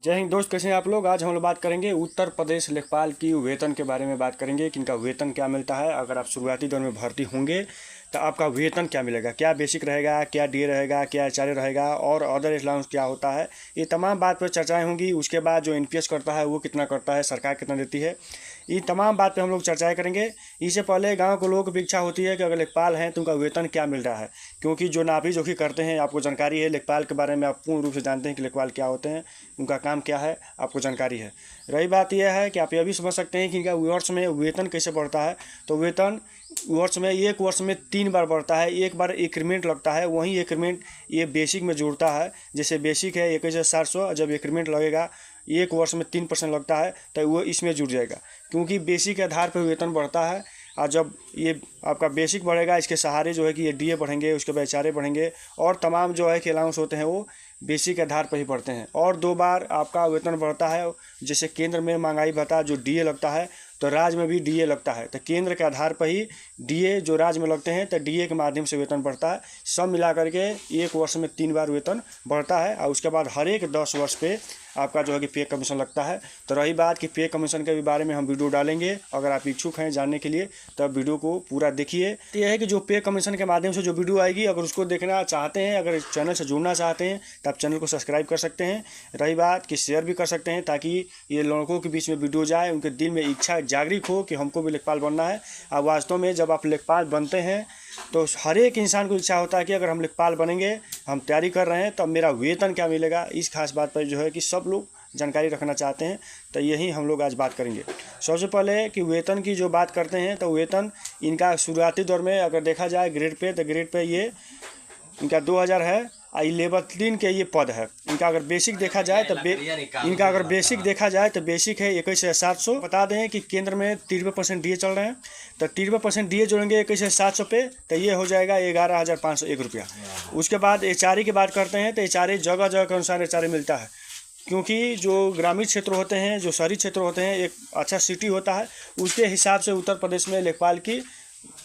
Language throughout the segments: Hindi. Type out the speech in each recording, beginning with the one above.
जय हिंद दोस्त, कैसे हैं आप लोग। आज हम लोग बात करेंगे उत्तर प्रदेश लेखपाल की वेतन के बारे में बात करेंगे कि इनका वेतन क्या मिलता है। अगर आप शुरुआती दौर में भर्ती होंगे तो आपका वेतन क्या मिलेगा, क्या बेसिक रहेगा, क्या डी रहेगा, क्या एचआरए रहेगा और अदर अलाउंस क्या होता है। ये तमाम बात पर चर्चाएं होंगी। उसके बाद जो एनपीएस करता है वो कितना करता है, सरकार कितना देती है, ये तमाम बात पे हम लोग चर्चाएं करेंगे। इससे पहले गांव के लोगों की इच्छा होती है कि अगर लेखपाल हैं तो उनका वेतन क्या मिल रहा है, क्योंकि जो नापी जोखी करते हैं आपको जानकारी है। लेखपाल के बारे में आप पूर्ण रूप से जानते हैं कि लेखपाल क्या होते हैं, उनका काम क्या है, आपको जानकारी है। रही बात यह है कि आप यह भी समझ सकते हैं कि इनका वर्ष में वेतन कैसे बढ़ता है। तो वेतन वर्ष में एक वर्ष में 3 बार बढ़ता है। एक बार इंक्रीमेंट लगता है, वहीं इंक्रीमेंट ये बेसिक में जुड़ता है। जैसे बेसिक है 21,700, जब इंक्रीमेंट लगेगा एक वर्ष में 3% लगता है तो वो इसमें जुड़ जाएगा, क्योंकि बेसिक के आधार पर वेतन बढ़ता है। और जब ये आपका बेसिक बढ़ेगा, इसके सहारे जो है कि ये डीए बढ़ेंगे, उसके बाद एचआरए बढ़ेंगे और तमाम जो है कि अलाउंस होते हैं वो बेसिक के आधार पर ही बढ़ते हैं। और 2 बार आपका वेतन बढ़ता है। जैसे केंद्र में महंगाई भत्ता जो डीए लगता है तो राज्य में भी डीए लगता है। तो केंद्र के आधार पर ही डीए जो राज्य में लगते हैं तो डीए के माध्यम से वेतन बढ़ता है। सब मिला करके एक वर्ष में 3 बार वेतन बढ़ता है और उसके बाद हर एक 10 वर्ष पे आपका जो है कि पे कमीशन लगता है। तो रही बात कि पे कमीशन के बारे में हम वीडियो डालेंगे। अगर आप इच्छुक हैं जानने के लिए तब वीडियो को पूरा देखिए। तो यह है कि जो पे कमीशन के माध्यम से जो वीडियो आएगी, अगर उसको देखना चाहते हैं, अगर चैनल से जुड़ना चाहते हैं तो आप चैनल को सब्सक्राइब कर सकते हैं। रही बात कि शेयर भी कर सकते हैं, ताकि ये लड़कों के बीच में वीडियो जाए, उनके दिल में इच्छा जागृत हो कि हमको भी लेखपाल बनना है। और वास्तव में जब आप लेखपाल बनते हैं तो हर एक इंसान को इच्छा होता है कि अगर हम लेखपाल बनेंगे, हम तैयारी कर रहे हैं, तो मेरा वेतन क्या मिलेगा। इस खास बात पर जो है कि सब लोग जानकारी रखना चाहते हैं। तो यही हम लोग आज बात करेंगे। सबसे पहले कि वेतन की जो बात करते हैं तो वेतन इनका शुरुआती दौर में अगर देखा जाए ग्रेड पे, तो ग्रेड पे ये इनका 2000 है। आई लेवल 3 के ये पद है। इनका अगर बेसिक देखा जाए तो बेसिक है 21,700। बता दें कि केंद्र में 93% डीए चल रहे हैं, तो 93% डीए जोड़ेंगे 21,700 पे तो ये हो जाएगा 11,501 रुपया। उसके बाद एचआरए की बात करते हैं तो एचआरए जगह जगह के अनुसार एचआरए मिलता है, क्योंकि जो ग्रामीण क्षेत्र होते हैं, जो शहरी क्षेत्र होते हैं, एक अच्छा सिटी होता है, उसके हिसाब से उत्तर प्रदेश में लेखपाल की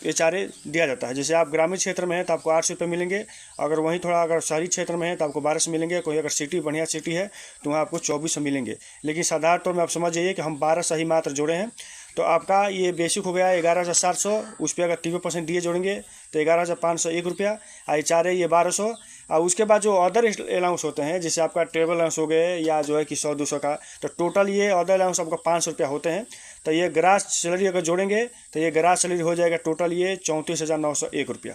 एचआरए दिया जाता है। जैसे आप ग्रामीण क्षेत्र में हैं तो आपको 800 रुपये मिलेंगे। अगर वहीं थोड़ा अगर शहरी क्षेत्र में है तो आपको 1200 मिलेंगे। कोई अगर सिटी बढ़िया सिटी है तो वहाँ आपको 2400 मिलेंगे। लेकिन साधारण तौर में आप समझ जाइए कि हम 1200 ही मात्र जोड़े हैं। तो आपका ये बेसिक हो गया 11,700। उस पर अगर 3% डीए जोड़ेंगे तो 11,501 रुपया। एचआरए ये 1200। और उसके बाद जो अदर अलाउंस होते हैं, जैसे आपका ट्रेवल अलाउंस हो गए या जो है कि 100-200 का, तो टोटल ये अदर अलाउंस आपका 500 रुपया होते हैं। तो ये ग्रास सैलरी अगर जोड़ेंगे तो ये ग्रास सैलरी हो जाएगा टोटल ये 34,901 रुपया।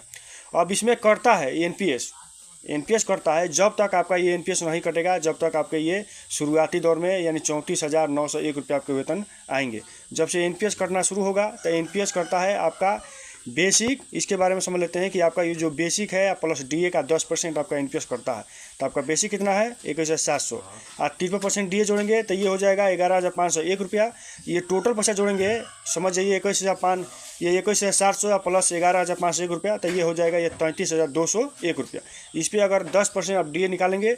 अब इसमें करता है एनपीएस करता है। जब तक आपका ये एनपीएस नहीं कटेगा, जब तक आपके ये शुरुआती दौर में यानी 34,901 रुपया आपके वेतन आएंगे। जब से एनपीएस करना शुरू होगा तो एनपीएस करता है आपका बेसिक। इसके बारे में समझ लेते हैं कि आपका ये जो बेसिक है प्लस डीए का 10% आपका एनपीएस करता है। तो आपका बेसिक कितना है 21,700 और 3% डीए जोड़ेंगे तो ये हो जाएगा 11,501 रुपया। ये टोटल पैसा जोड़ेंगे, समझ जाइए 21,700 प्लस 11,501 रुपया, तो ये हो जाएगा ये 33,201 रुपया। इस पर अगर 10% आप डीए निकालेंगे,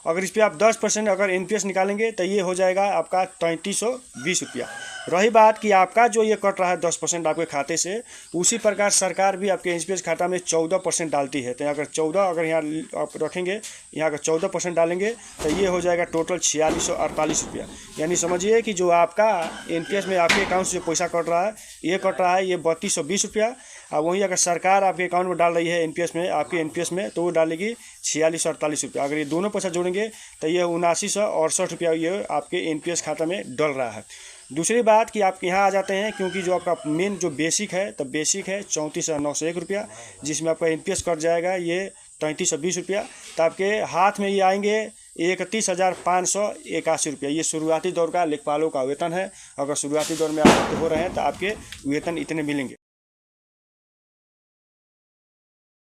अगर इस पर आप 10% अगर एनपीएस निकालेंगे तो ये हो जाएगा आपका 3320 रुपया। रही बात कि आपका जो ये कट रहा है 10% आपके खाते से, उसी प्रकार सरकार भी आपके एनपीएस खाता में 14% डालती है। तो अगर 14 अगर यहाँ आप रखेंगे, यहाँ अगर 14% डालेंगे तो ये हो जाएगा टोटल 4648 रुपया। यानी समझिए कि जो आपका एनपीएस में आपके अकाउंट से पैसा कट रहा है, ये कट रहा है ये 3220 रुपया। और वहीं अगर सरकार आपके अकाउंट में डाल रही है एनपीएस में, आपके एनपीएस में, तो वो डालेगी 4648 रुपया। अगर ये दोनों पैसा जोड़ेंगे तो ये 7968 रुपया ये आपके एनपीएस खाता में डल रहा है। दूसरी बात कि आप यहाँ आ जाते हैं, क्योंकि जो आपका मेन जो बेसिक है तो बेसिक है 34,901 रुपया, जिसमें आपका एनपीएस कट जाएगा ये 3320 रुपया। तो आपके हाथ में ये आएंगे 31,581 रुपया। ये शुरुआती दौर का लेखपालों का वेतन है। अगर शुरुआती दौर में आप हो रहे हैं तो आपके वेतन इतने मिलेंगे।